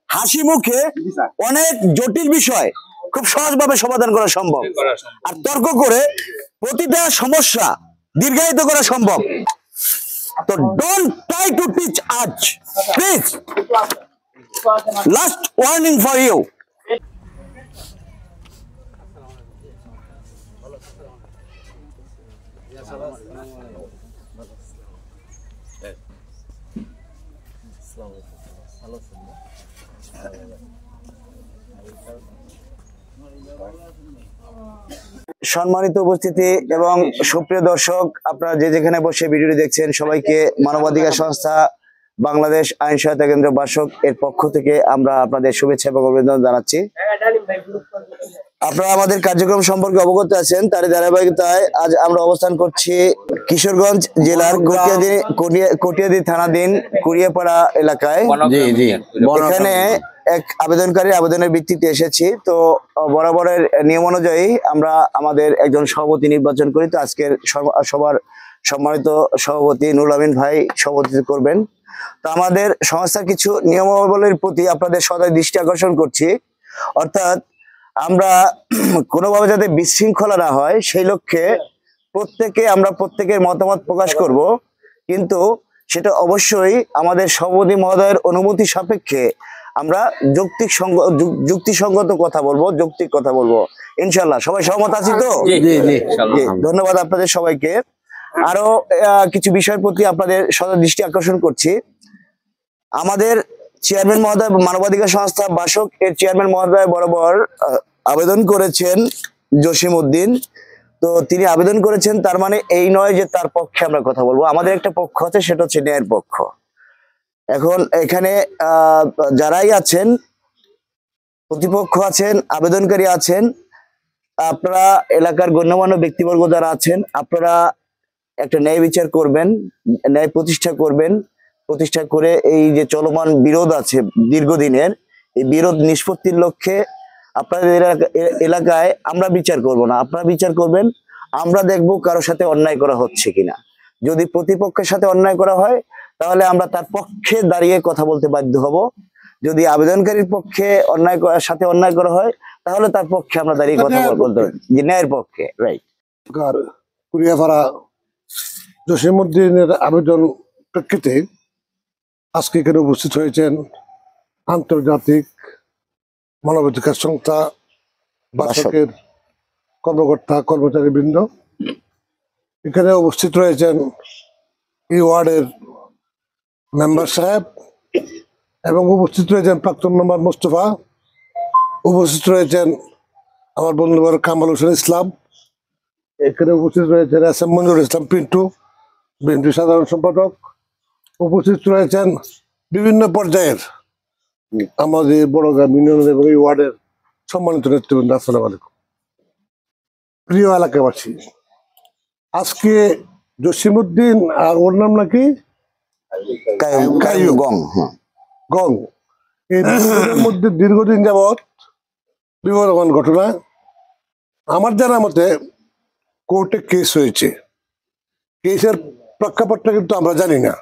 হাসি মুখে অনেক জটিল বিষয় খুব সহজভাবে সমাধান করা সম্ভব, আর তর্ক করে প্রতিটা সমস্যা দীর্ঘায়িত করা সম্ভব। তো ডোন্ট ট্রাই টু টিচ আজ, please. Last warning for you. সম্মানিত উপস্থিতি এবং সুপ্রিয় দর্শক, আপনারা যে যেখানে বসে ভিডিওটি দেখছেন, সবাইকে মানবাধিকার সংস্থা বাংলাদেশ আইন সহায়তা কেন্দ্র বাসক এর পক্ষ থেকে আমরা আপনাদের শুভেচ্ছা এবং অভিনন্দন জানাচ্ছি। আপনারা আমাদের কার্যক্রম সম্পর্কে অবগত আছেন, তারই ধারাবাহিকতায় আজ আমরা অবস্থান করছি কিশোরগঞ্জ জেলার কটিয়াদি থানাধীন কুড়িয়াপাড়া এলাকায়। এখানে এক আবেদনকারী আবেদনের ভিত্তিতে এসেছি। তো বরাবরের নিয়ম অনুযায়ী আমরা আমাদের একজন সভাপতি নির্বাচন করি। তো আজকের সবার সম্মানিত সভাপতি নুরুল আমিন ভাই সভাপতিত্ব করবেন। তো আমাদের সংস্থার কিছু নিয়মাবলীর প্রতি আপনাদের সদয় দৃষ্টি আকর্ষণ করছি। অর্থাৎ আমরা কোনোভাবে যাতে বিশৃঙ্খলা না হয় সেই লক্ষ্যে প্রত্যেকের মতামত প্রকাশ করব, কিন্তু সেটা অবশ্যই আমাদের সভাপতি মহোদয়ের অনুমতি সাপেক্ষে আমরা যুক্তিসঙ্গত কথা বলবো, যৌক্তিক কথা বলবো ইনশাল্লাহ। সবাই সহমত আছি তো? ধন্যবাদ আপনাদের সবাইকে। আরো কিছু বিষয়ের প্রতি আপনাদের সদয় দৃষ্টি আকর্ষণ করছি। আমাদের চেয়ারম্যান মহোদয়, মানবাধিকার সংস্থা বাসক এর চেয়ারম্যান মহোদয় বরাবর আবেদন করেছেন জসিম উদ্দিন। তো তিনি আবেদন করেছেন, তার মানে এই নয় যে তার পক্ষে আমরা কথা বলবো। আমাদের একটা পক্ষ আছে, সেটা হচ্ছে ন্যায়ের পক্ষ। এখন এখানে যারাই আছেন, প্রতিপক্ষ আছেন, আবেদনকারী আছেন, আপনারা এলাকার গণ্যমান্য ব্যক্তিবর্গ যারা আছেন, আপনারা একটা ন্যায় বিচার করবেন, ন্যায় প্রতিষ্ঠা করবেন। প্রতিষ্ঠা করে এই যে চলমান বিরোধ আছে দীর্ঘদিনের, এই বিরোধ নিষ্পত্তির লক্ষ্যে আপনাদের এলাকায় আমরা বিচার করব না, আপনারা বিচার করবেন। আমরা দেখব কারোর সাথে অন্যায় করা হচ্ছে কিনা। যদি প্রতিপক্ষের সাথে অন্যায় করা হয় তাহলে আমরা তার পক্ষে দাঁড়িয়ে কথা বলতে বাধ্য হব। যদি আবেদনকারীর পক্ষে সাথে অন্যায় করা হয় তাহলে তার পক্ষে আমরা দাঁড়িয়ে কথা বলতে হবে, যে ন্যায়ের পক্ষে। রাইট। কুড়িয়াপাড়া জসিম উদ্দিনের আবেদন প্রেক্ষিতে আজকে এখানে উপস্থিত হয়েছেন আন্তর্জাতিক মানবাধিকার সংস্থা বাসকের কর্মকর্তা কর্মচারী বৃন্দ। এখানে উপস্থিত রয়েছেন এই ওয়ার্ডের মেম্বার সাহেব, এবং উপস্থিত রয়েছেন প্রাক্তন মেম্বার মোস্তফা, উপস্থিত রয়েছেন আমার বন্ধুবর কামাল হোসেন ইসলাম, এখানে উপস্থিত রয়েছেন এস এম মঞ্জুর ইসলাম পিন্টু, বিএনপি সাধারণ সম্পাদক, উপস্থিত রয়েছেন বিভিন্ন পর্যায়ের আমাদের বড়গ্রাম ইউনিয়নের এবং এই ওয়ার্ডের সম্মানিত নেতৃবৃন্দ। আসসালামু আলাইকুম। প্রিয় এলাকাবাসী, আজকে জসিম উদ্দিন আর ওর নাম নাকি গং, এই মধ্যে দীর্ঘদিন যাবৎ বিবদমান ঘটনা। আমার জানা মতে কোর্টে কেস হয়েছে। কেসের প্রেক্ষাপটটা কিন্তু আমরা জানি না,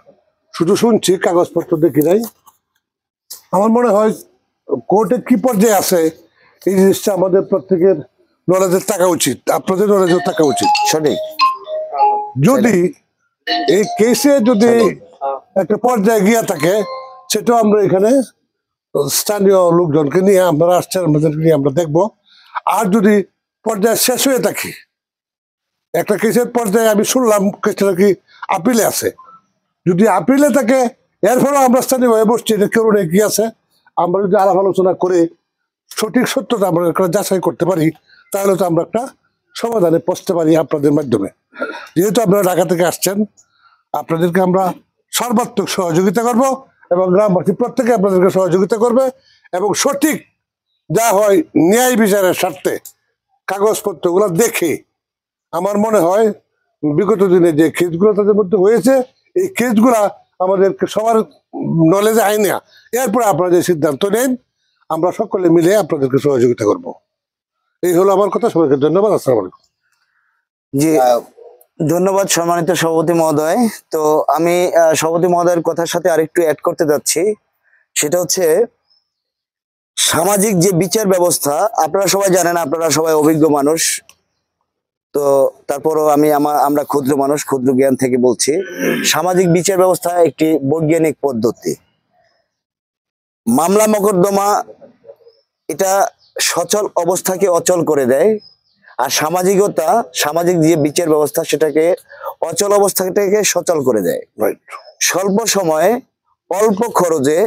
শুধু শুনছি, কাগজপত্র দেখি নাই। আমার মনে হয় কোর্টে কি পর্যায়ে আছে এই জিনিসটা আমাদের প্রত্যেকের নলেজে থাকা উচিত, আপনাদের নলেজেও থাকা উচিত। সঠিক। যদি এই কেসে যদি একটা পর্যায়ে গিয়া থাকে, সেটাও আমরা এখানে স্থানীয় লোকজনকে নিয়ে, আপনারা আসছেন, আমাদেরকে নিয়ে আমরা দেখবো। আর যদি পর্যায়ে শেষ হয়ে থাকে, একটা কেসের পর্যায়ে আমি শুনলাম কেসটা নাকি আপিলে আছে, যদি আপিলে থাকে এরপরেও আমরা স্থানীয় হয়ে বসছি, এটা কেউ কি আছে, আমরা যদি আলাপ আলোচনা করে সঠিক সত্যটা আমরা যাচাই করতে পারি, তাহলে তো আমরা একটা সমাধানে পৌঁছতে পারি আপনাদের মাধ্যমে। যেহেতু আপনারা ঢাকা থেকে আসছেন, আপনাদেরকে আমরা সর্বাত্মক সহযোগিতা করব, এবং গ্রামবাসী প্রত্যেকে আপনাদেরকে সহযোগিতা করবে, এবং সঠিক যা হয় ন্যায় বিচারের স্বার্থে কাগজপত্রগুলো দেখে আমার মনে হয় বিগত দিনে যে কেসগুলো তাদের মধ্যে হয়েছে, এই কেসগুলা আমাদেরকে সবার নলেজে আইনে এরপরে আপনারা যে সিদ্ধান্ত নেন, আমরা সকলে মিলে আপনাদেরকে সহযোগিতা করব। এই হলো আমার কথা। সবাইকে ধন্যবাদ। আসসালামু আলাইকুম। জি, ধন্যবাদ সম্মানিত সভাপতি মহোদয়। তো আমি সভাপতি মহোদয়ের কথার সাথে আরেকটু অ্যাড করতে যাচ্ছি। সেটা হচ্ছে সামাজিক যে বিচার ব্যবস্থা আপনারা সবাই জানেন, আপনারা সবাই অভিজ্ঞ মানুষ, তো তারপরও আমরা ক্ষুদ্র মানুষ, ক্ষুদ্র জ্ঞান থেকে বলছি। সামাজিক বিচার ব্যবস্থা একটি বৈজ্ঞানিক পদ্ধতি। মামলা মোকদ্দমা এটা সচল অবস্থাকে অচল করে দেয়, আর সামাজিক যে বিচার ব্যবস্থা সেটাকে অচল অবস্থাটাকে সচল করে দেয়। স্বল্প সময়ে অল্প খরচে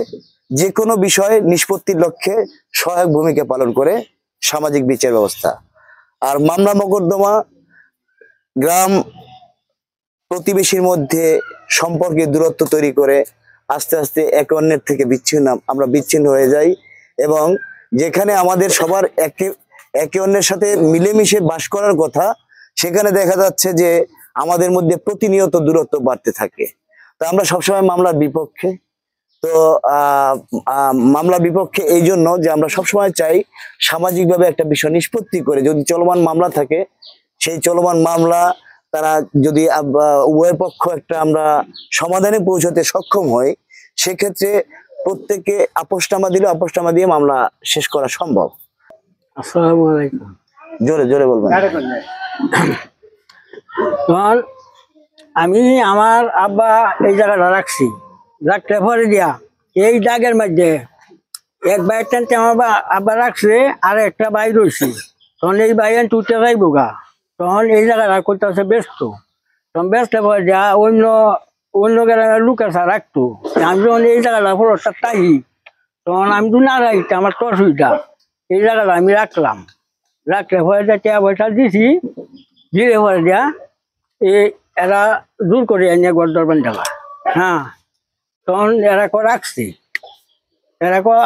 যে কোনো বিষয় নিষ্পত্তির লক্ষ্যে সহায়ক ভূমিকা পালন করে সামাজিক বিচার ব্যবস্থা। আর মামলা মোকদ্দমা গ্রাম প্রতিবেশীর মধ্যে সম্পর্কে দূরত্ব তৈরি করে আস্তে আস্তে একে অন্যের থেকে আমরা বিচ্ছিন্ন হয়ে যাই, এবং যেখানে আমাদের সবার একে অন্যের সাথে মিলেমিশে বাস করার কথা, সেখানে দেখা যাচ্ছে যে আমাদের মধ্যে প্রতিনিয়ত দূরত্ব বাড়তে থাকে। তো আমরা সবসময় মামলার বিপক্ষে। তো মামলা বিপক্ষে এই জন্য যে আমরা সবসময় চাই সামাজিকভাবে একটা বিষয় নিষ্পত্তি করে, যদি চলমান মামলা থাকে সেই চলমান মামলা তারা যদি উভয় পক্ষ একটা আমরা সমাধানে পৌঁছতে সক্ষম হই, সেক্ষেত্রে প্রত্যেকে আপোসনামা দিয়ে মামলা শেষ করা সম্ভব। আসসালামু আলাইকুম। জোরে জোরে বলবেন। আমি আমার আব্বা এই জায়গাটা রাখছি, রাখতে পরে দিয়া এই দাগের মধ্যে এক বাইর টানতে আমার আব্বা রাখছে, আর একটা বাই রয়েছে। তখন এই বাইন টুটে যাইব গা, তখন এই জায়গাটা করতেছে ব্যস্ত। তখন ব্যস্ত পরে দিয়া অন্য গ্রামের লোক আছে রাখতো। আমি যখন এই জায়গাটা পুরোটা তাহি, তখন আমি তো না রাখতে আমার তো অসুবিধা, এই জায়গাটা আমি রাখলাম। রাখলে পরে দিয়া টিয়া পয়সা দিছি, দিয়ে পরে দিয়া এরা দূর করে এনে গদ্দর বান্ধালা। হ্যাঁ, তখন এরা রাখছি,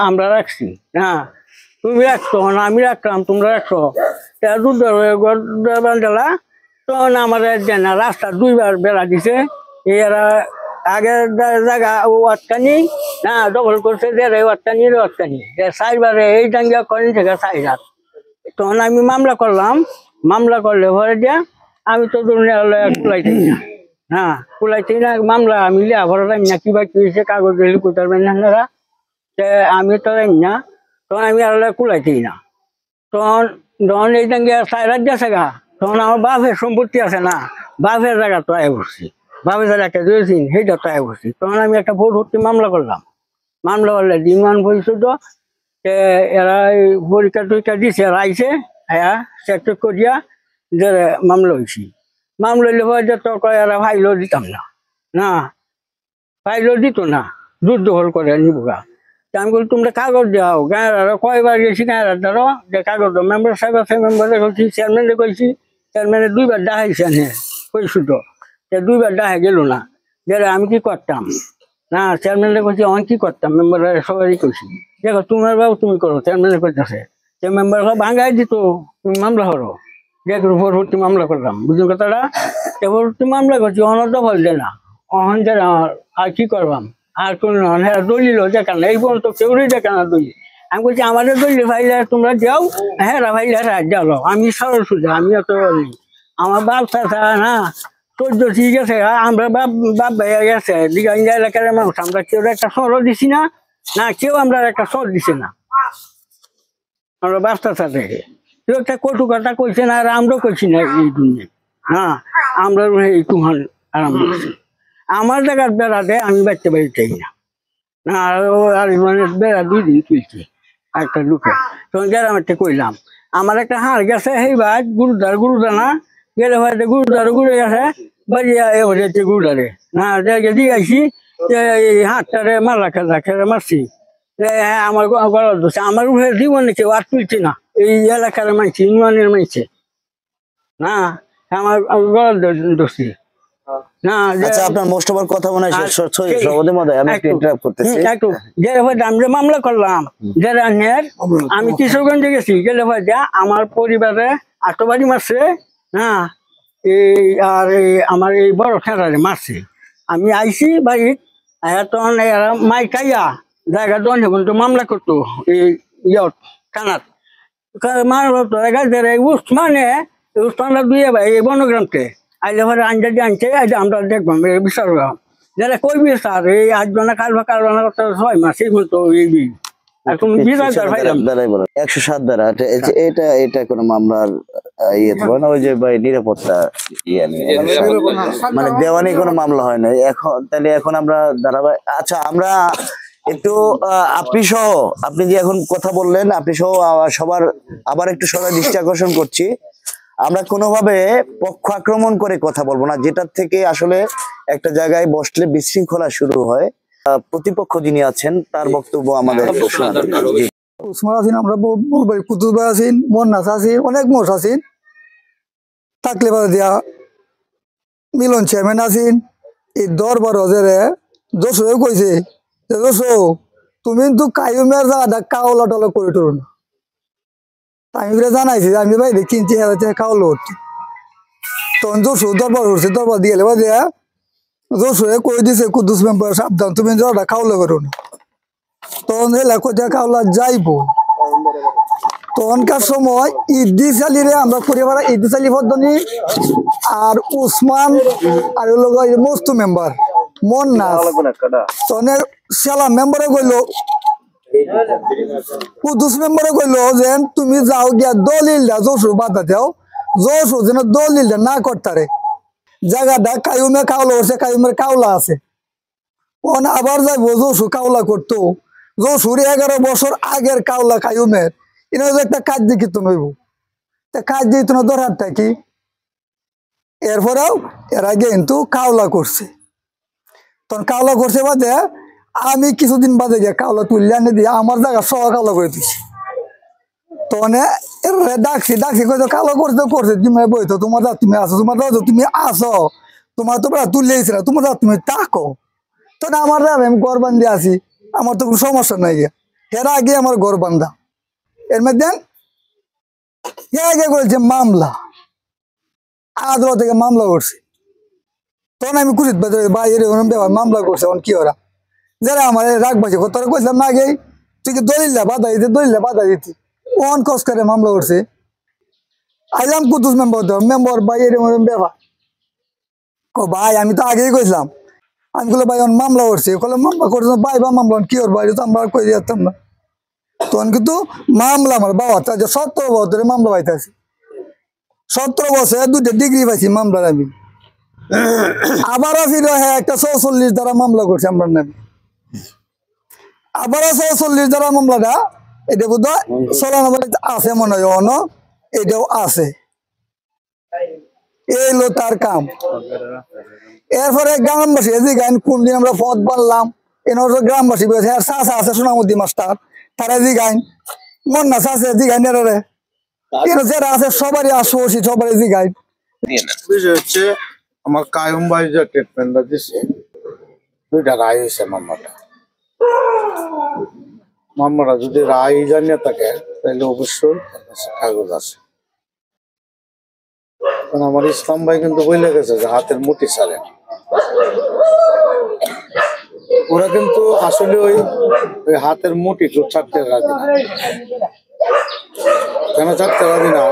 আমরা রাখছি। হ্যাঁ, তুমি রাখছো না, আমি রাখলাম, তোমরা রাখছো, এরা দূর গদ্দর বান্ধালা। তখন আমার না রাস্তা 2বার বেড়া দিছে। এরা আগের জায়গা ও আটকানি না দখল করছে, আটকানি 4বারে এই ডাঙ্গা করেন থেকে 4 রাত। তখন আমি মামলা করলাম। মামলা করলে পরে দিয়া আমি তো কুলাইতেই না। হ্যাঁ, কুলাইতেই না মামলা আমি লিয়া ভরা টাইম না, কিবা কি হয়েছে কাগজ দিলে কুতারবেন না, আমি তো না। তখন আমি আর কুলাইতেই না। তখন এই দাঙ্গে 4 রাত গেছে গা। তখন আমার বাপের সম্পত্তি আছে না, বাপের জায়গা তো আয় বসছি, বাপের জায়গাটা দিয়েছিন সেইটা তো আয় বসছি। তখন আমি একটা ভর্তি মামলা করলাম। মামলা করলে ডিমান্ড পরিশোধ এরা পরীক্ষা টরীক্ষা দিছে, আইসে চেক করিয়া যে মামলা হয়েছি। মামলা হইলে পরে তর্ক এরা ফাইলও দিতাম না, ফাইলও দিত না, দূর দখল করে নিবগা। আমি বলি তোমরা কাগজ দাও। গাঁয়ের কয়বার গেছি গাঁয়ের দ্বারা যে কাগজ মেম্বার সাহেব আছে, মেম্বারে কইছি, চেয়ারম্যানে কইছি, চেয়ারম্যানে 2বার ডাহাইছে নে কইছিল, 2বার ডাহে গেল না। যে আমি কি করতাম না, চেয়ারম্যানে কইছি আমি কি করতাম, মেম্বারে সবারই কইছি দেখো তোমার বাবু তুমি করো। চেয়ারম্যানে কইতেছে যে মেম্বার ভাঙ্গাই দিত, তুমি মামলা করো। দেখো পরবর্তী মামলা করলাম, বুঝুন কথাটা। পরবর্তী মামলা করছি, অনর দখল দে না, অহন যে আর কি করবাম, আর কোন দলিল দেখা না, এই পর্যন্ত কেউই দেখা না দলিল। আমি বলছি আমাদের দলিল ফাইলে তোমরা যাও, হ্যাঁ ফাইলে যাও। আমি সরল সুজা, আমি অত আমার বাপ চাষা না 14 ঠিক আছে, আমরা বাপ ভাইয়া গেছে দিঘা এলাকার মানুষ, আমরা কেউ একটা সরল দিছি না, কেউ আমরা একটা সর দিছে না। আমরা বাচ্চার সাথে কেউ একটা কটু কথা কইছে না, আর আমরাও কইছি না এই দুনিয়া। হ্যাঁ, আমরা এই তুহান আরাম করছি। আমার জায়গার বেড়াতে আমি বাচ্চা বাড়ি চাই না, আর বেড়া 2 দিন তুলছি একটা লোকে। তখন গ্রামেরটা কইলাম আমার একটা হাড় গেছে, সেই ভাই গুরুদানা গেলে ভাইতে গুরুদার ঘুরে গেছে, বাড়িয়া এসে গুরুদারে না দিয়ে আইসি, হাতটারে মারলা খেলা মারছি। হ্যাঁ, আমার গলা ধরছে, আমার উপরে জীবনে কেউ আর তুলছে না, এই এলাকার মানছি, ইউনিয়নের মানছে না, আমার গলা ধরছি না। আপনার মোস্ট ওভার কথা মনে হয় আমরা মামলা করলাম আমি কিশোরগঞ্জে গেছি, গেলে ভাইয়া আমার পরিবারে 8 বাড়ি মারছে। হ্যাঁ, আর আমার এই বড় খেলারে মারছে। আমি আইসি বাড়ি, তখন মাই খাইয়া জায়গা দণ্ডে বলতো মামলা করতো এই থানাত উসমানে উসমানরা 2 ভাই এই বনগ্রামকে আইলে পরে আঞ্জাদি আনছে, আমরা দেখবাম বিচার যারা কই বিচার এই 8 জনা কারবানা করতে 6 মাস এই বলতো এই আর তুমি বিজয় ভাইরাম 107 ধারা এটা এটা কোনো মামলার ইয়ে তো না, ওই যে ভাই নিরাপত্তা ইয়ে নিয়ে মানে দেওয়ানি কোনো মামলা হয় না এখন। তাহলে এখন আমরা ধারাবাহিক, আচ্ছা আমরা একটু আপনি সহ, আপনি যে এখন কথা বললেন, আপনি সহ সবার আবার একটু সবার দৃষ্টি আকর্ষণ করছি, আমরা কোনোভাবে পক্ষ আক্রমণ করে কথা বলবো না, যেটার থেকে আসলে একটা জায়গায় বসলে বিশৃঙ্খলা শুরু হয়। প্রতিপক্ষ যিনি আছেন তার বক্তব্য আমাদের উসমান আছেন, আমরা বলবো কুতুব আছেন, মন্নাস আছেন, অনেক মোষ আছেন, থাকলে বাদ দিয়া মিলন চেয়ারম্যান আছেন। এই দরবার হজরে যশোরে কইছে যে যশো তুমি কিন্তু কায়ুমের জায়গাটা কাওলা টলা করে টরো না। আমি জানাইছি আমি ভাই কিনছি কাউলো হতো, তখন যশো দরবার করছে, দরবার দিয়ে বা দিয়া যশোরে কই দিছে কুদ্দুস মেম্বার সাবধান তুমি জায়গাটা কাউলা করো না। তখন হেলা কোথায় কাউলা যাইবো, তখনকার সময় ইদ্দিস আলীরে আমরা পরিবার ইদ্দিস আলী পদ্ধতি আর উসমান আর মস্তু মেম্বার মন্নাস, তখন সেলা মেম্বারে কইলো কুদ্দুস মেম্বারে কইলো যে তুমি যাও গিয়া দলিলটা যশোর বাধা দাও, যশোর যেন দলিলটা না করতারে, জায়গাটা কায়ুমে কাউলা করছে, কায়ুমের কাউলা আছে, ওন আবার যাইবো যশোর কাউলা করতো, যশোর 11 বছর আগের কাউলা কায়ুমের এটা একটা কাজ দিয়ে তো নইব, তা কাজ দিয়ে তো দরকারটা কি। এরপরেও এর আগে কিন্তু কাউলা করছে, তখন কাউলা করছে বাদে আমি কিছুদিন বাদে গিয়ে কাউলা তুললে আনে দিয়ে আমার জায়গা সহ কাউলা করে দিচ্ছি। তখন ডাকছি ডাকছি কইতো কাউলা করতে করছে, তুমি বইতো তোমার দাও তুমি আসো, তোমার দাও তুমি আসো, তোমার তো তুললে না, তোমার দাও তুমি তাকো। তখন আমার আমি ঘর বান্ধি আছি, আমার তো কোনো সমস্যা নাই গিয়া, এর আগে আমার ঘর বান্ধা। এর মধ্যে করেছে মামলা, আদালত থেকে মামলা করছে, তখন আমি খুশি ভাই এরকম ব্যাপার মামলা করছে, এখন কি ওরা যারা আমার রাখবাসী তোরা কইলাম না আগে তুই কি দলিল্লা বাধা দিতে, দলিল্লা বাধা দিতি, ওন কস করে মামলা করছে। আইলাম কুদ্দুস মেম্বার ভাই এরকম ব্যাপার, ভাই আমি তো আগেই কইলাম, আমি বলে ভাই মামলা করছে, মামলা করছে ভাই বা মামলা কি ওর ভাই তো আমরা কই যেতাম না। তখন কিন্তু মামলা আমার বাবা 17 বছর ধরে মামলা পাইতেছি, 17 বছরে 2টা ডিগ্রি পাইছি মামলার আমি। আবারও ফিরে একটা 44 দ্বারা মামলা করছে আমরা নামে, আবারও 44 দ্বারা মামলাটা এটা বোধ হয় চলানো আছে মনে হয়, অন এটাও আছে, এই লো তার কাম। এরপরে গ্রামবাসী এদিকে গাইন কোন দিন আমরা পথ বানলাম, এনার গ্রামবাসী বলেছে আর চাষা আছে সোনামুদ্দি মাস্টার, তারা এদিকে গাইন মন্নাস আছে এদিকে গাইন, যারা আছে সবারই আশপাশি সবারই এদিকে গাইন। বিষয় হচ্ছে আমার কায়ুম ভাই যে ট্রিটমেন্টটা দিচ্ছে 2টা রায় হয়েছে মামলাটা যদি রায় জানিয়ে থাকে তাহলে অবশ্যই কাগজ আছে। আমার ইসলাম ভাই কিন্তু বলে গেছে যে হাতের মুঠি ছাড়ে, ওরা কিন্তু আসলে ওই হাতের মুঠি ছাড়তে রাজি না। কেন ছাড়তে রাজি না?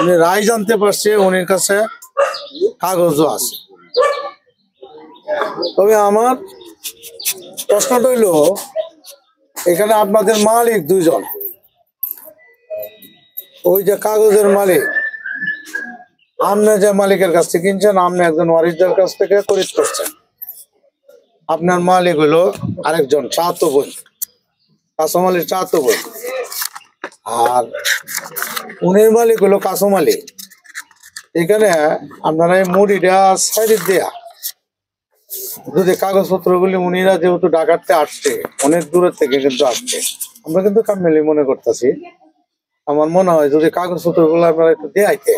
উনি রায় জানতে পারছে, উনির কাছে কাগজও আছে। তবে আমার প্রশ্নটা হইল এখানে আপনাদের মালিক 2 জন, ওই যে কাগজের মালিক আপনি যে মালিকের কাছ থেকে কিনছেন, আপনি একজন ওয়ারিসদার কাছ থেকে খরিদ করছেন, আপনার মালিক হইলো আরেকজন চাতো বোন, কাসম আলীর চাতো বোন, আর উনির মালিক হলো কাসম আলী। এখানে আপনারা এই মুড়িটা সাইড দেয়া যদি কাগজপত্রগুলি উনিরা যেহেতু ঢাকাতে আসছে, অনেক দূরের থেকে কিন্তু আসছে, আমরা কিন্তু কামিলি মনে করতেছি, আমার মনে হয় যদি কাগজপত্রগুলো আপনারা একটু দেয়াইতে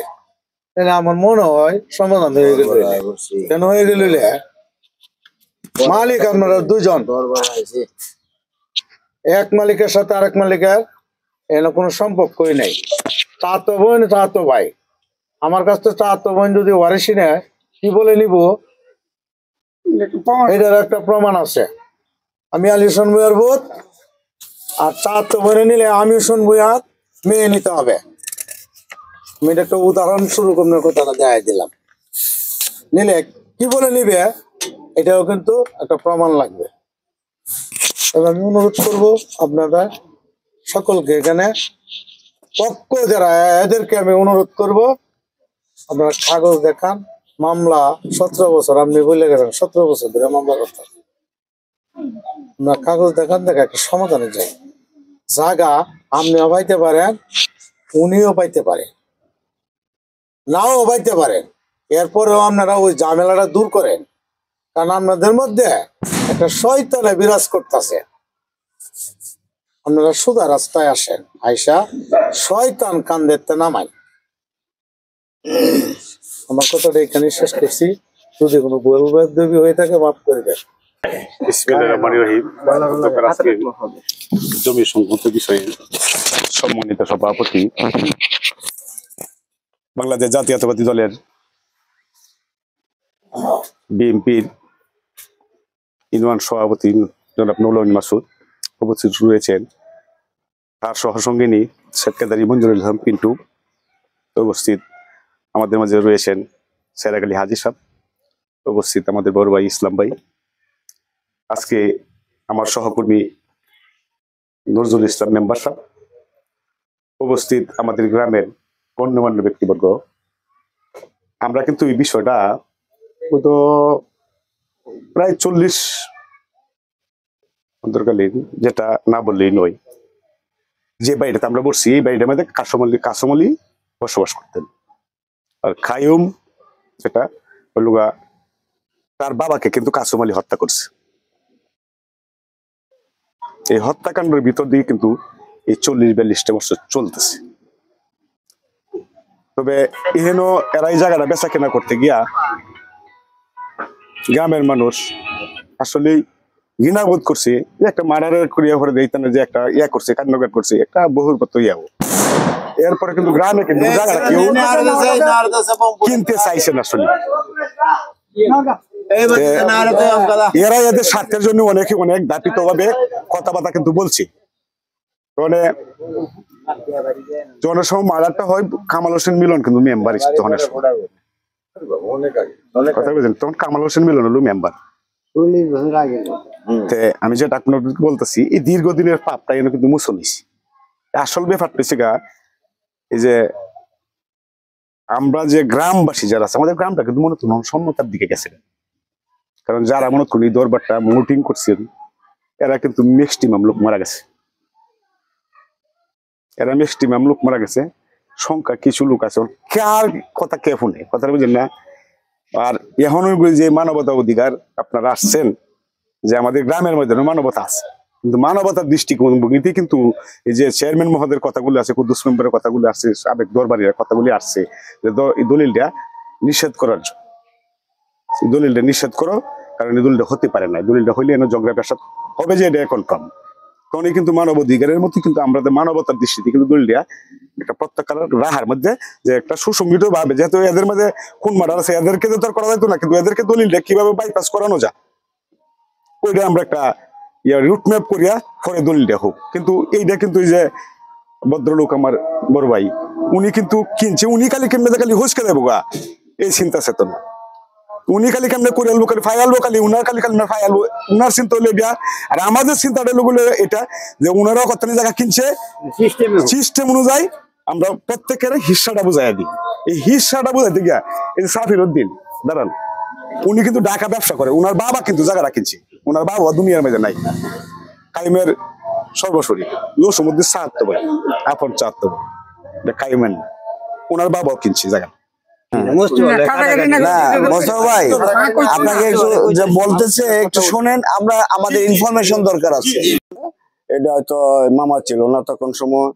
তাহলে আমার মনে হয় সমাধান হয়ে গেল। কেন হয়ে গেল? মালিক আপনারা 2 জন, এক মালিকের সাথে আরেক মালিকের এর কোনো সম্পর্কই নাই, চাতো বোন চাতো ভাই। আমার কাছ থেকে চাতো বোন যদি ওয়ারিসি নেয় কি বলে নিব, এটার একটা প্রমাণ আছে। আমি আলী হোসেন ভূঁইয়ার বোধ, আর চাতো বোনে নিলে আমি হোসেন ভূঁইয়ার মেয়ে নিতে হবে। আমি এটা একটা উদাহরণ শুরু করে কথাটা দেখাই দিলাম, নিলে কি বলে নিবে এটাও কিন্তু একটা প্রমাণ লাগবে। তবে আমি অনুরোধ করবো আপনারা সকলকে এখানে পক্ষ যারা এদেরকে আমি অনুরোধ করব, আপনারা কাগজ দেখান। মামলা 17 বছর, আপনি বলে গেলেন 17 বছর ধরে মামলা করতে, আপনার কাগজ দেখান, দেখা একটা সমাধানে যাই। জায়গা আপনিও পাইতে পারেন, উনিও পাইতে পারে, নাও পাইতে পারেন। এরপরেও আপনারা ওই ঝামেলাটা দূর করেন, কারণ আপনাদের মধ্যে একটা শয়তানে বিরাজ করতেছে। আপনারা সোজা রাস্তায় আসেন, আইসা শয়তান কান্দেরতে নামাই। আমার কথাটা এখানে শেষ করছি। যদি কোনো ভুল বেয়াদবি হয়ে থাকে মাফ করবেন। আজকে জমি সংক্রান্ত বিষয়ে সম্মানিত সভাপতি, বাংলাদেশ জাতীয়তাবাদী দলের বিএনপির ইউনিয়ন সভাপতি জনাব নৌলুন মাসুদ উপস্থিত রয়েছেন, তার সহসঙ্গিনী সেক্রেটারি মঞ্জুরুল ইসলাম পিন্টু উপস্থিত, আমাদের মাঝে রয়েছেন সেরাগ আলী হাজি সাহেব উপস্থিত, আমাদের বড় ভাই ইসলাম ভাই, আজকে আমার সহকর্মী নজরুল ইসলাম মেম্বার সাহেব উপস্থিত, আমাদের গ্রামের গণ্যমান্য ব্যক্তিবর্গ। আমরা কিন্তু এই বিষয়টা তো প্রায় 40 অন্তর্কালীন, যেটা না বললেই নয়, যে বাড়িটাতে আমরা বসছি এই বাড়িটার মধ্যে কাসমলি বসবাস করতেন। আর খায়ুম যেটা হলুগা, তার বাবাকে কিন্তু কাসম আলী হত্যা করছে। এই হত্যাকাণ্ডের ভিতর দিয়ে কিন্তু এই 40-42টা বছর চলতেছে। তবে এহেন এরা এই জায়গাটা বেচা কেনা করতে গিয়া গ্রামের মানুষ আসলে ঘৃণাবোধ করছে, যে একটা মার্ডারের করিয়া করে দেয়, যে একটা ইয়া করছে, কান্নকাট করছে, একটা বহুরপত ইয়াও। এরপরে কিন্তু গ্রামে কিন্তু জায়গাটা কেউ কিনতে চাইছে না আসলে। এরা এদের স্বার্থের জন্য অনেক দাপিত ভাবে কথাবার্তা কিন্তু বলছে। মানে যখন সময় মার্ডারটা হয়, কামাল হোসেন মিলন কিন্তু মেম্বার তখন কথা বলছেন, তখন কামাল হোসেন মিলন হলো মেম্বার। আমি যেটা আপনার বলতেছি, এই দীর্ঘদিনের পাপটা এনে কিন্তু মুসলিস। আসল ব্যাপারটা হচ্ছে গা, এই যে আমরা যে গ্রামবাসী যারা আছে, আমাদের গ্রামটা কিন্তু মনে হয় সম্মতার দিকে গেছে। কারণ যারা মনে করি এই দরবারটা মোটিং করছেন, এরা কিন্তু ম্যাক্সিমাম লোক মারা গেছে। এরা ম্যাক্সিমাম লোক মারা গেছে, সংখ্যা কিছু লোক আছে, কার কথা কে শুনে, কথা বুঝেন না। আর এখন যে মানবতা অধিকার আপনারা আসছেন, যে আমাদের গ্রামের মধ্যে মানবতা আছে, কিন্তু মানবতার দৃষ্টিভঙ্গিতে কিন্তু এই যে চেয়ারম্যান মহোদয়ের কথাগুলো আছে, কুদ্দুস মেম্বারের কথাগুলো আছে, সাবেক দরবারের কথাগুলি আসছে, যে এই দলিলটা নিষেধ করার জন্য। দলিলটা নিষেধ করো, কারণ এই দলিলটা হতে পারে না। দলিলটা হইলে এনে ঝগড়া পেশাদ হবে, যে এটা কনফার্ম। তখন কিন্তু মানব অধিকারের মতো কিন্তু আমরা মানবতার দৃষ্টিতে কিন্তু দলিলটা একটা প্রত্যাখ্যান রাহার মধ্যে, যে একটা সুসংগঠিত ভাবে, যেহেতু এদের মধ্যে খুন মার্ডার আছে, এদেরকে তো করা যেত না, কিন্তু এদেরকে দলিলটা কিভাবে বাইপাস করানো যায়, ওইটা আমরা একটা রুটম্যাপ করিয়া পরে দলিলটা হোক। কিন্তু এইটা কিন্তু এই যে ভদ্রলোক আমার বড় ভাই, উনি কিন্তু কিনছে, উনি খালি কেমনে খালি হুসকে দেবো গা, এই চিন্তা চেতনা। উনি খালি কেমনে করে আলবো, খালি ফায়ালবো, খালি উনার খালি খালি ফায়ালবো, উনার চিন্তা হলো এটা। আর আমাদের চিন্তাটা হলো এটা, যে উনারাও কত জায়গা কিনছে, সিস্টেম অনুযায়ী আমরা প্রত্যেকের হিস্সাটা বুঝাই দিই। এই হিস্সাটা বুঝাইতে গিয়া এই যে সাফির উদ্দিন দাঁড়ান, উনি কিন্তু ঢাকা ব্যবসা করে, উনার বাবা কিন্তু জায়গাটা কিনছে, উনার বাবা দুনিয়ার মধ্যে নাই। কাইমের সর্বশরী সমুদ্রের চাহাত্তর ভাই, আপন 74 ভাই, কাইমের উনার বাবাও কিনছে জায়গা। না মোস্তফা ভাই, আপনাকে যে বলতেছে একটু শোনেন, আমরা আমাদের ইনফরমেশন দরকার আছে। এটা হয়তো মামা ছিল না তখন সময়,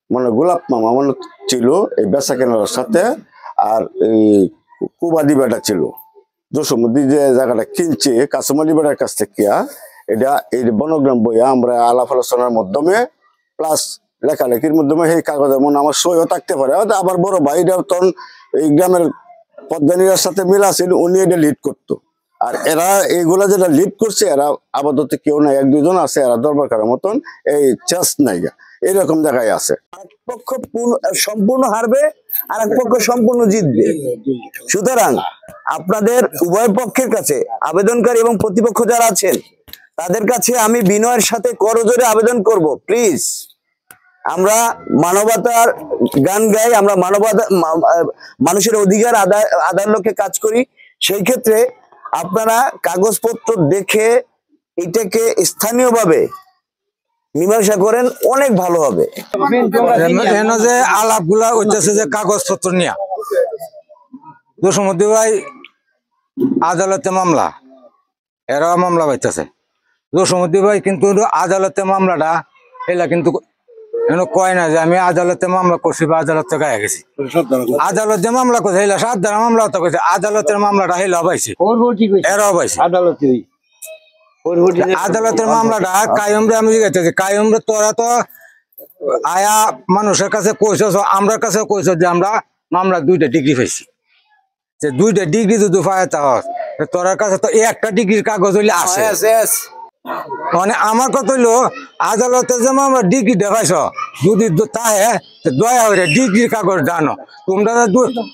মানে গোলাপ মামা মনে ছিল এই বেচা কেনার সাথে, আর এই কুবাদি বেটা ছিল জসমুদ্দি, যে জায়গাটা কিনছে কাসমালি বেটার কাছ থেকে। এটা এই বনগ্রাম বইয়া আমরা আলাপ আলোচনার মাধ্যমে প্লাস লেখালেখির মাধ্যমে সেই কাগজে মনে আমার সইও থাকতে পারে। আবার বড় ভাইরা তখন এই গ্রামের পদ্মানিরার সাথে মিল আছিল, উনি এটা লিড করতো। আর এরা এইগুলা যেটা লিড করছে, এরা আপাতত কেউ নাই, 1-2 জন আছে, এরা দরবার করার মতন এই চেস নাই, এইরকম জায়গায় আছে। এক পক্ষ সম্পূর্ণ হারবে, আর এক পক্ষ সম্পূর্ণ জিতবে। সুতরাং আপনাদের উভয় পক্ষের কাছে, আবেদনকারী এবং প্রতিপক্ষ যারা আছেন, তাদের কাছে আমি বিনয়ের সাথে করজোরে আবেদন করব, প্লিজ আমরা মানবতার গান গাই, আমরা মানুষের অধিকার আদায়ের লক্ষ্যে কাজ করি। সেই ক্ষেত্রে আপনারা কাগজপত্র দেখে এটাকে স্থানীয়ভাবে মীমাংসা করেন, অনেক ভালো হবে। যে আলাপ গুলা হচ্ছে যে কাগজপত্র নিয়ে দোষমুদ্দি ভাই আদালতে মামলা, এরা মামলা পাইতেছে। দোষমুদ্দি ভাই কিন্তু আদালতে মামলাটা এলা কিন্তু কয় না যে আমি আদালতে মামলা করছি বা আদালতে গায়ে গেছি। আদালতে মামলা করছে এলা সাত ধারা মামলা তো করছে, আদালতের মামলাটা হেলা পাইছে, এরাও পাইছে। আদালতের মামলাটা কায়মরে আমি জিজ্ঞাসা কায়মরে তোরা তো আয়া মানুষের কাছে কইছ, আমরা কাছে কইছ যে আমরা মামলা 2টা ডিগ্রি পাইছি, যে 2টা ডিগ্রি যদি পাইতা হয় তোর কাছে তো একটা ডিগ্রির কাগজ হইলে আছে। মানে আমার কথা হইলো আদালতে যে আমরা ডিগ্রি দেখাইছ যদি তাহে দয়া হইলে ডিগ্রির কাগজ জানো তোমরা।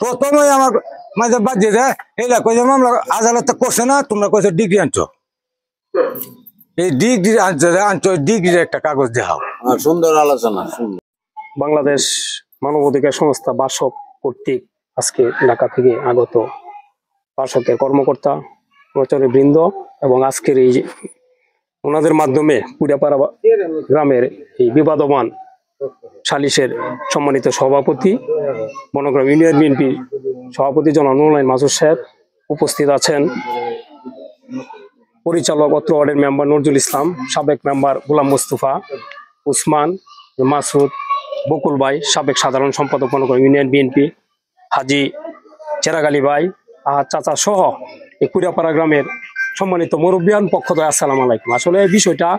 প্রথমে আমার মাঝে বাদ দিয়ে দেয় এইলা কইছে মামলা আদালতে করছে না, তোমরা কইছো ডিগ্রি আনছো, এই ডিগ্রি আনছো ডিগ্রির একটা কাগজ দেখাও। সুন্দর আলোচনা। বাংলাদেশ মানবাধিকার সংস্থা বাসক কর্তৃক আজকে ঢাকা থেকে আগত বাসকের কর্মকর্তা প্রচারী বৃন্দ এবং আজকের এই ওনাদের মাধ্যমে পুরাপাড়া গ্রামের এই বিবাদমান সালিশের সম্মানিত সভাপতি বনগ্রাম ইউনিয়ন বিএনপি সভাপতি জনাব নুরুল আমিন মাসুদ সাহেব উপস্থিত আছেন, পরিচালক অত্র ওয়ার্ডের মেম্বার নজরুল ইসলাম, সাবেক মেম্বার গোলাম মুস্তফা, উসমান, মাসুদ, বকুল ভাই, সাবেক সাধারণ সম্পাদক বনগ্রাম ইউনিয়ন বিএনপি, হাজি চেরাগ আলী ভাই, চাচা সহ এই কুড়িয়াপাড়া গ্রামের সম্মানিত মুরব্বিয়ান পক্ষদয়, আসসালামু আলাইকুম। আসলে এই বিষয়টা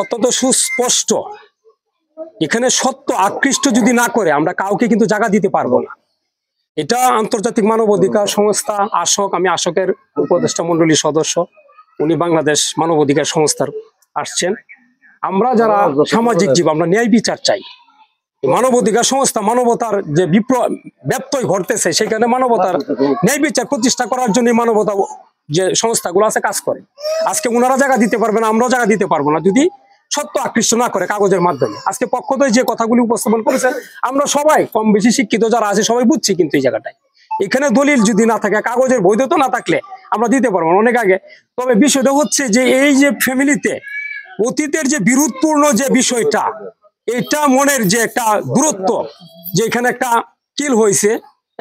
অত্যন্ত সুস্পষ্ট, এখানে সত্য আকৃষ্ট যদি না করে আমরা কাউকে কিন্তু জায়গা দিতে পারবো না। এটা আন্তর্জাতিক মানবাধিকার সংস্থা আশক, আমি আশকের উপদেষ্টা মন্ডলীর সদস্য, উনি বাংলাদেশ মানবাধিকার সংস্থার আসছেন। আমরা যারা সামাজিক জীব, আমরা ন্যায় বিচার চাই। মানবাধিকার সংস্থা মানবতার যে ব্যত্যয় ঘটতেছে সেখানে মানবতার ন্যায় বিচার প্রতিষ্ঠা করার জন্য মানবতা যে সংস্থাগুলো আছে কাজ করে। আজকে ওনারা জায়গা দিতে পারবে না, আমরাও জায়গা দিতে পারবো না যদি সত্য আকৃষ্ট না করে কাগজের মাধ্যমে। আজকে পক্ষদয় যে কথাগুলি উপস্থাপন করেছে আমরা সবাই কম বেশি শিক্ষিত যারা আছে সবাই বুঝছি, কিন্তু এই জায়গাটায় এখানে দলিল যদি না থাকে, কাগজের বৈধতা না থাকলে আমরা দিতে পারবো না অনেক আগে। তবে বিষয়টা হচ্ছে যে এই যে ফ্যামিলিতে অতীতের যে বিরোধপূর্ণ যে বিষয়টা, এটা মনের যে একটা দূরত্ব, যে এখানে একটা কিল হয়েছে,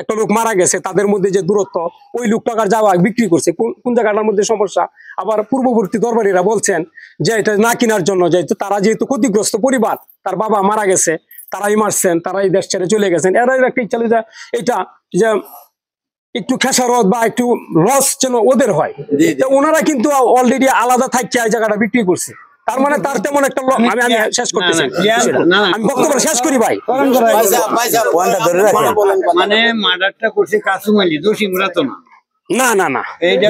একটা লোক মারা গেছে, তাদের মধ্যে যে দূরত্ব, ওই লোকটাকার যাওয়া বিক্রি করছে কোন জায়গাটার মধ্যে সমস্যা। আবার পূর্ববর্তী দরবারীরা বলছেন যে এটা না কেনার জন্য, যেহেতু তারা যেহেতু ক্ষতিগ্রস্ত পরিবার, তার বাবা মারা গেছে, তারাই মারছেন, তারাই দেশ ছেড়ে চলে গেছেন, এরাই একটা ইচ্ছা যে এটা যে একটু খেসারত বা একটু লস যেন ওদের হয়। ওনারা কিন্তু অলরেডি আলাদা থাকছে এই জায়গাটা বিক্রি করছে, তার মানে তার তেমন একটা আমি শেষ করতেছি, আমি বক্তব্য শেষ করি ভাই। মানে মার্ডারটা করছে কাসুম আলী, দোষী আমরা তো না। না না না,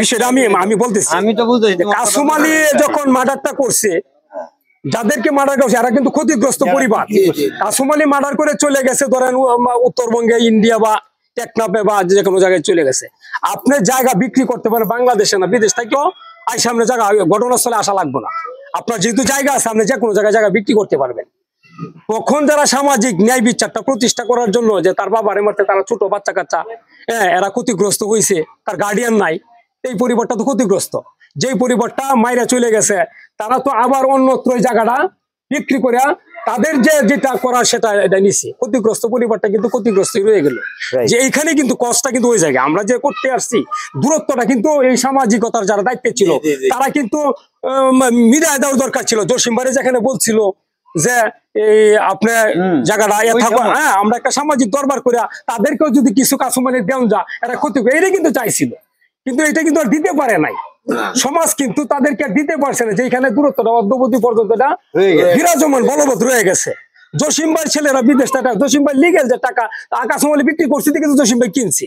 বিষয়টা আমি বলতেছি, আমি তো বুঝতেছি কাসুম আলী যখন মার্ডারটা করছে, যাদেরকে মার্ডার করছে এরা কিন্তু ক্ষতিগ্রস্ত পরিবার। কাসুম আলী মার্ডার করে চলে গেছে ধরেন উত্তরবঙ্গে, ইন্ডিয়া বা টেকনাফে বা যে কোনো জায়গায় চলে গেছে। আপনি জায়গা বিক্রি করতে পারেন বাংলাদেশে না, বিদেশ থেকেও আই সামনে জায়গা ঘটনাস্থলে আসা লাগবে না। আপনার যেহেতু জায়গা আছে, আপনি যে কোনো জায়গায় জায়গা বিক্রি করতে পারবেন। তখন যারা সামাজিক ন্যায় বিচারটা প্রতিষ্ঠা করার জন্য, যে তার বাবার মধ্যে তারা ছোট বাচ্চা কাচ্চা, এরা ক্ষতিগ্রস্ত হয়েছে, তার গার্ডিয়ান নাই, এই পরিবারটা তো ক্ষতিগ্রস্ত। যেই পরিবারটা মাইরা চলে গেছে, তারা তো আবার অন্যত্র জায়গাটা বিক্রি করে তাদের যেটা করার সেটা নিচ্ছে। ক্ষতিগ্রস্ত পরিবারটা কিন্তু ক্ষতিগ্রস্ত রয়ে গেল, যে এইখানে কিন্তু কষ্টটা কিন্তু ওই জায়গায় আমরা যে করতে আসছি, দূরত্বটা কিন্তু এই সামাজিকতার যারা দায়িত্বে ছিল তারা কিন্তু মিডিয়া দেওয়ার দরকার ছিল। জসিম ভাই যেখানে বলছিল যে এই আপনার জায়গাটা হ্যাঁ, আমরা একটা সামাজিক দরবার করে তাদেরকেও যদি কিছু কাসুমানি দেন যা, এরা ক্ষতি করে, এটা কিন্তু চাইছিল, কিন্তু এটা কিন্তু আর দিতে পারে নাই। সমাজ কিন্তু তাদেরকে দিতে পারছে না, যেখানে দূরত্বটা অদ্যবধি পর্যন্ত বিরাজমান বলবৎ রয়ে গেছে। জসিম ভাই ছেলেরা বিদেশ টাকা, জসিম ভাই লিগেল যে টাকা কাসুম আলী বিক্রি করছে, কিন্তু জসিম ভাই কিনছে।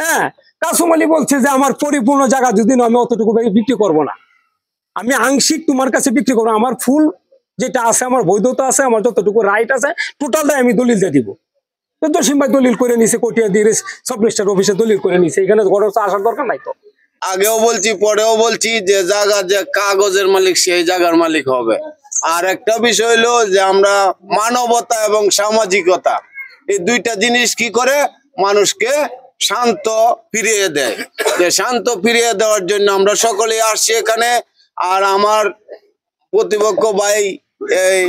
হ্যাঁ, কাসুম আলী বলছে যে আমার পরিপূর্ণ জায়গা যদি আমি অতটুকু বিক্রি করব না, আমি আংশিক তোমার কাছে বিক্রি করবো, আমার ফুল যেটা আছে, আমার বৈধতা আছে, আমার যতটুকু রাইট আছে টোটালটাই আমি দলিল দিয়ে দিব। তো জসিম ভাই দলিল করে নিছে, কটিয়া দিয়ে সাব রেজিস্ট্রার অফিসে দলিল করে নিছে, এখানে ঘটনা আসার দরকার নাই। তো আগেও বলছি, পরেও বলছি যে জায়গা যে কাগজের মালিক সেই জায়গার মালিক হবে, আর একটা বিষয় হলো যে আমরা মানবতা এবং সামাজিকতা, এই দুইটা জিনিস কি করে মানুষকে শান্ত ফিরিয়ে দেয়। যে শান্ত ফিরিয়ে দেওয়ার জন্য আমরা সকলেই আসছি এখানে। আর আমার প্রতিপক্ষ ভাই এই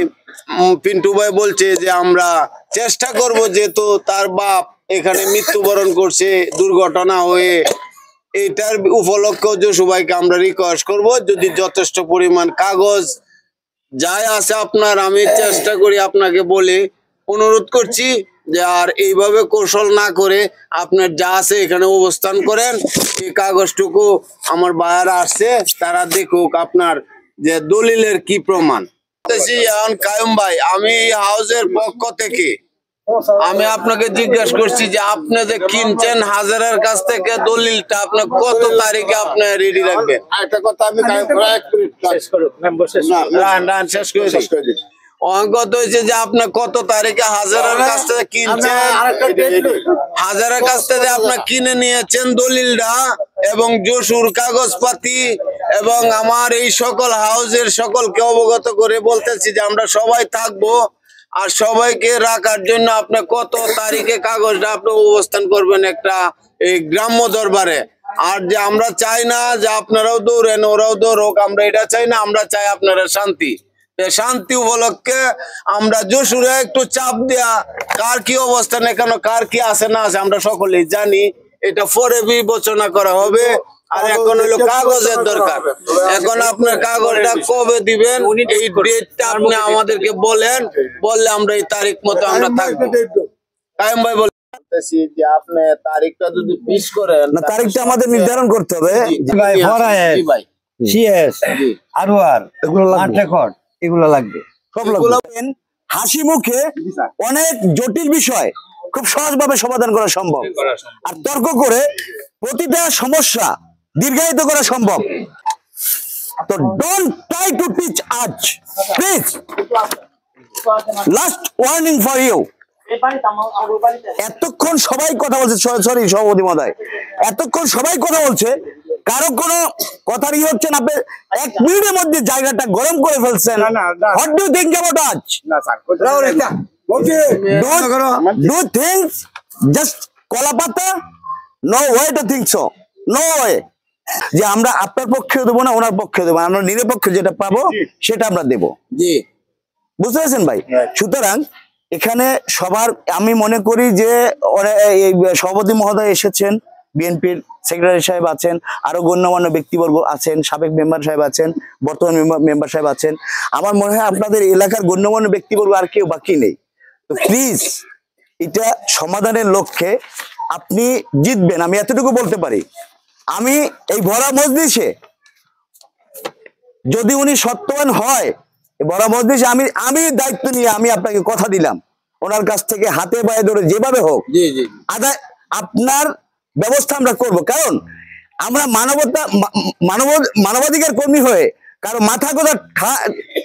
পিন্টু ভাই বলছে যে আমরা চেষ্টা করব, যেহেতু তার বাপ এখানে মৃত্যুবরণ করছে দুর্ঘটনা হয়ে, এইটার উপলক্ষে যশু ভাইকে আমরা রিকোয়েস্ট করব যদি যথেষ্ট পরিমাণ কাগজ যাই আছে আপনার, আমি চেষ্টা করি আপনাকে বলে অনুরোধ করছি যে আর এইভাবে কৌশল না করে আপনার যা আছে এখানে অবস্থান করেন। এই কাগজটুকু আমার ভাইয়ারা আসছে, তারা দেখুক আপনার যে দলিলের কি প্রমাণ। কায়ুম ভাই, আমি হাউসের পক্ষ থেকে আমি আপনাকে জিজ্ঞেস করছি যে আপনি যে কিনছেন হাজারের কাছ থেকে দলিলটা আপনি কত তারিখে আপনি রেডি রাখবেন? একটা কথা আমি শেষ করে দিই। অঙ্কত হয়েছে যে আপনি কত তারিখে হাজারের কাছ থেকে কিনছেন, হাজারের কাছ থেকে আপনি কিনে নিয়েছেন দলিলটা এবং যশুর কাগজপাতি, এবং আমার এই সকল হাউসের সকলকে অবগত করে বলতেছি যে আমরা সবাই থাকবো। আর সবাইকে রাখার জন্য আপনি কত তারিখে কাগজটা আপনি অবস্থান করবেন একটা এই গ্রাম্য দরবারে। আর যে আমরা চাই না যে আপনারাও দৌড়েন ওরাও দৌড়ক, আমরা এটা চাই না, আমরা চাই আপনারা শান্তি। শান্তি উপলক্ষে আমরা যশুরে একটু চাপ দেয়া, কার কি অবস্থান এখানে কার কি আছে না আছে আমরা সকলেই জানি, এটা পরে বিবেচনা করা হবে। আর এখন হলো কাগজের দরকার। এখন আপনার কাগজটা কবে দিবেন এই ডেটটা আপনি আমাদেরকে বলেন, বললে আমরা এই তারিখ মতো আমরা থাকবো। কায়েম ভাই বলেন যে আপনি তারিখটা যদি ফিক্স করেন, না তারিখটা আমাদের নির্ধারণ করতে হবে। এগুলো লাগবে সব লাগবে। হাসি মুখে অনেক জটিল বিষয় খুব সহজভাবে সমাধান করা সম্ভব, আর তর্ক করে প্রতিটা সমস্যা দীর্ঘায়িত করা সম্ভব। তো ডোন্ট ট্রাই টু টিচ আজ please, last warning for you. এতক্ষণ সবাই কথা বলছে, সরি সভাপতি মহোদয়, এতক্ষণ সবাই কথা বলছে, কারো কোনো কথার ই হচ্ছে না। আপনি এক মিনিটের মধ্যে জায়গাটা গরম করে ফেলছেন। What do you think about আজ? ডু থিংস জাস্ট কলাপাতা? No way to think so, no way. যে আমরা আপনার পক্ষে দেবো না ওনার পক্ষে দেবো, আমরা নিরপেক্ষ যেটা পাবো সেটা আমরা দেবো। জি, বুঝতে পেরেছেন ভাই? সুতরাং এখানে সবার আমি মনে করি যে সভাপতি মহোদয় এসেছেন, বিএনপির সেক্রেটারি সাহেব আছেন, আরো গণ্যমান্য ব্যক্তিবর্গ আছেন, সাবেক মেম্বার সাহেব আছেন, বর্তমান মেম্বার সাহেব আছেন। আমার মনে হয় আপনাদের এলাকার গণ্যমান্য ব্যক্তিবর্গ আর কেউ বাকি নেই। তো প্লিজ এটা সমাধানের লক্ষ্যে আপনি জিতবেন, আমি এতটুকু বলতে পারি। আমি এই ভরা মজলিসে যদি উনি সত্যবান হয়, বড় মজলিসে আমি দায়িত্ব নিয়ে আমি আপনাকে কথা দিলাম, ওনার কাছ থেকে হাতে পায়ে ধরে যেভাবে হোক আদায় আপনার ব্যবস্থা আমরা করব। কারণ আমরা মানবাধিকার কর্মী হয়ে কারো মাথা কথা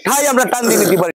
ঠাই আমরা টান দিয়ে নিতে পারি।